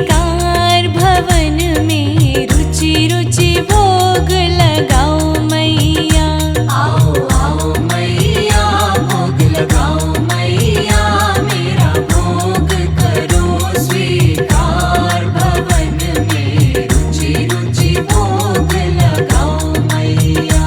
स्वीकार भवन में रुचि रुचि भोग लगाओ मैया। आओ आओ मैया भोग लगाओ मैया, मेरा भोग करो स्वीकार भवन में रुचि रुचि भोग लगाओ मैया।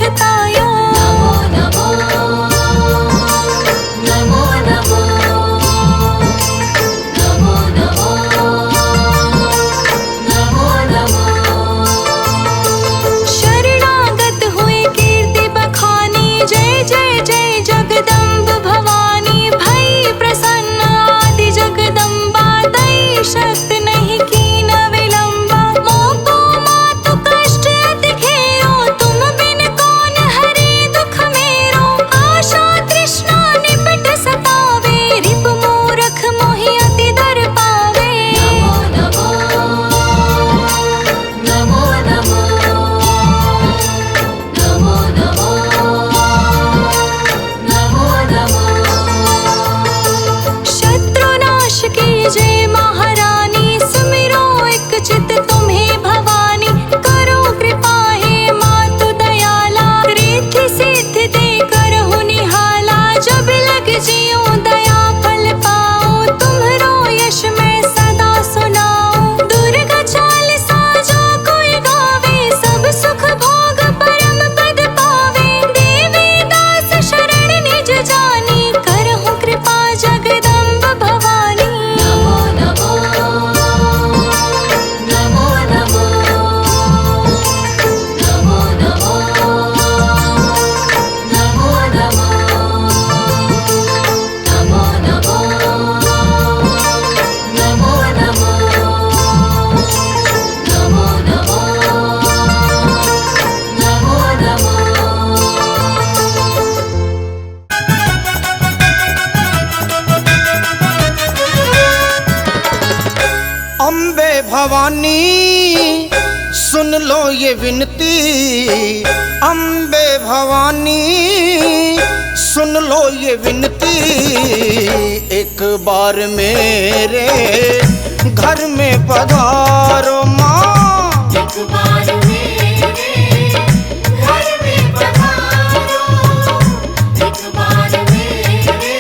पछतायो। नमो नमो नमो नमो नमो नमो नमो। शरणागत हुए कीर्ति बखानी, जय जय जय जगदम्ब भवानी। भई प्रसन्न आदि जगदम्बा, दई शक्त नहीं कीन विलंबा। मोको मातु कष्ट अति घेरो, तुम बिन कौन हरे दुख मेरो। आशा तृष्णा निपट सतावे, रिप मूरख मोहि अति दर पावे। नमो नमो नमो नमो नमो नमो। शत्रुनाश की जय महारानी, सुमिरो एक चित तुम्हें भवानी। करो कृपा हे मातु दयाला, रिद्धि सिद्धि दे करहु निहाला। जब लग जियो दया फल पाओ, तुम्हरो यश मैं सदा सुनाओ। दुर्गा चालीसा जो कोई गावे, सब सुख भोग परम पद पावे। देवी दास शरण निज जानी, करहु कृपा जगदम्ब भवानी। नमो नमो नमो नमो नमो नमो नमो अम्बे भवानी सुन लो ये विनती, अम्बे भवानी सुन लो ये विनती। एक बार मेरे घर में पधारो माँ, एक बार मेरे घर में पधारो, एक बार मेरे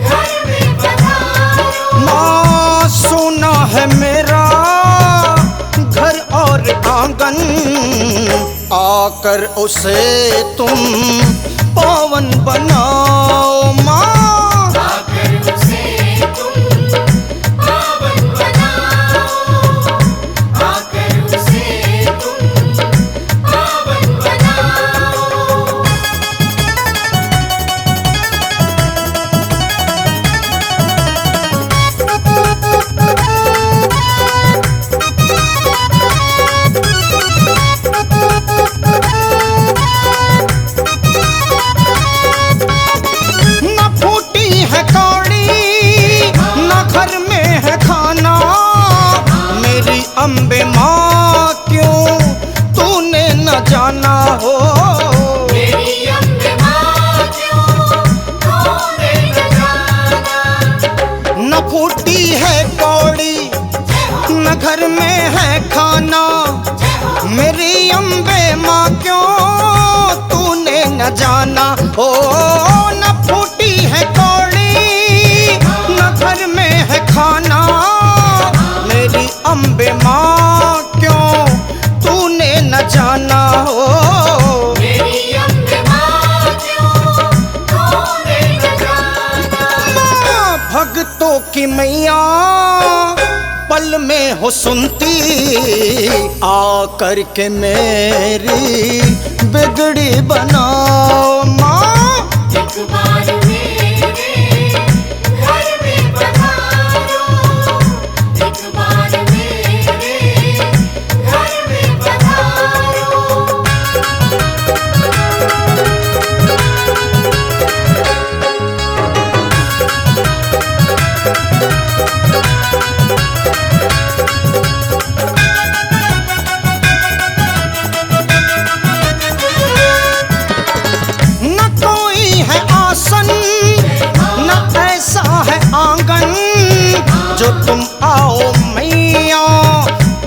घर में पधारो। माँ सोना है मेरा घर और आंगन, आकर उसे तुम पावन बनाओ माँ। आकर उसे तुम पावन बनाओ, आकर उसे तुम पावन बनाओ। न फूटी है कौड़ी न घर में है खाना, मेरी अम्बे माँ क्यों तूने न जाना हो। मेरी अम्बे माँ क्यों तूने न जाना। न फूटी है कौड़ी न घर में है खाना, मेरी अम्बे माँ क्यों तूने न जाना हो। न फूटी है कौड़ी न घर में है खाना, मेरी अम्बे माँ क्यों तूने न जाना हो। मेरी अम्बे माँ क्यों तूने न जाना। माँ भक्तों की मैया पल में हो सुनती, आकर के मेरी बिगड़ी बनाओ माँ। एक बार मेरे घर में पधारो, एक बार मेरे घर में पधारो। न कोई है आसन न ऐसा है आंगन, जो तुम आओ मैया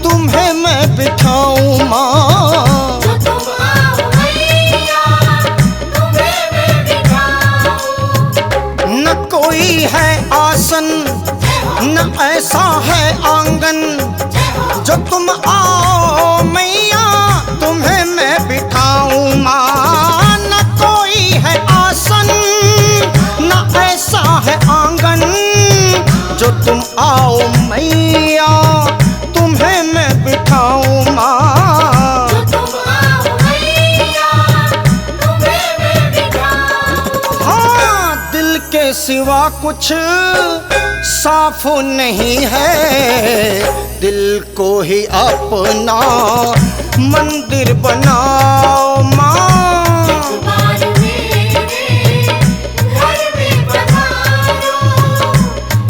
तुम्हें मैं बिठाऊं माँ। जो तुम आओ मैया तुम्हें मैं बिठाऊं। न कोई है आसन न ऐसा है आंगन, जो तुम आओ मैया तुम्हें मैं बिठाऊं माँ। आओ मैया तुम्हें मैं बिठाऊं माँ। जो तुम आओ मैया तुम्हें मैं बिठाऊं। हाँ, दिल के सिवा कुछ साफ नहीं है, दिल को ही अपना मंदिर बनाओ माँ। एक बार मेरे घर में पधारो,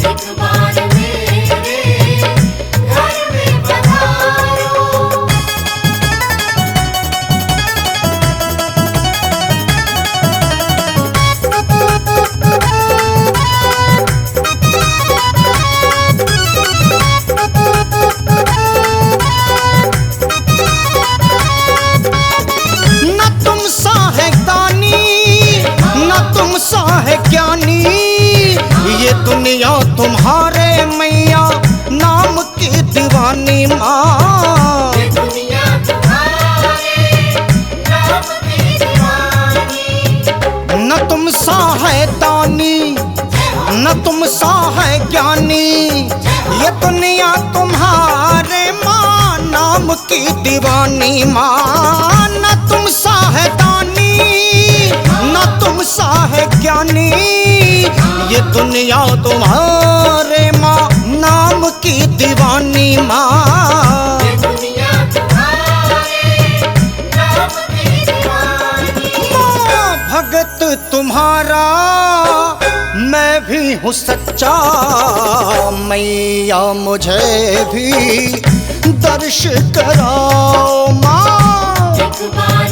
एक बार मेरे घर में पधारो। न तुम सा है दानी न तुम सा है ज्ञानी, ये दुनिया तुम्हारे मैया नाम की दीवानी माँ। ये दुनिया तुम्हारे नाम की दीवानी। न तुम सा है दानी न तुम सा है ज्ञानी, ये दुनिया तुम्हारे माँ नाम की दीवानी माँ। न तुम सा है दानी न तुम सा है ज्ञानी, ये दुनिया तुम्हारे माँ नाम की दीवानी माँ। ये दुनिया तुम्हारे नाम की दीवानी। माँ भगत तुम्हारा मैं भी हूँ सच्चा, मैया मुझे भी दर्श कराओ माँ। एक बार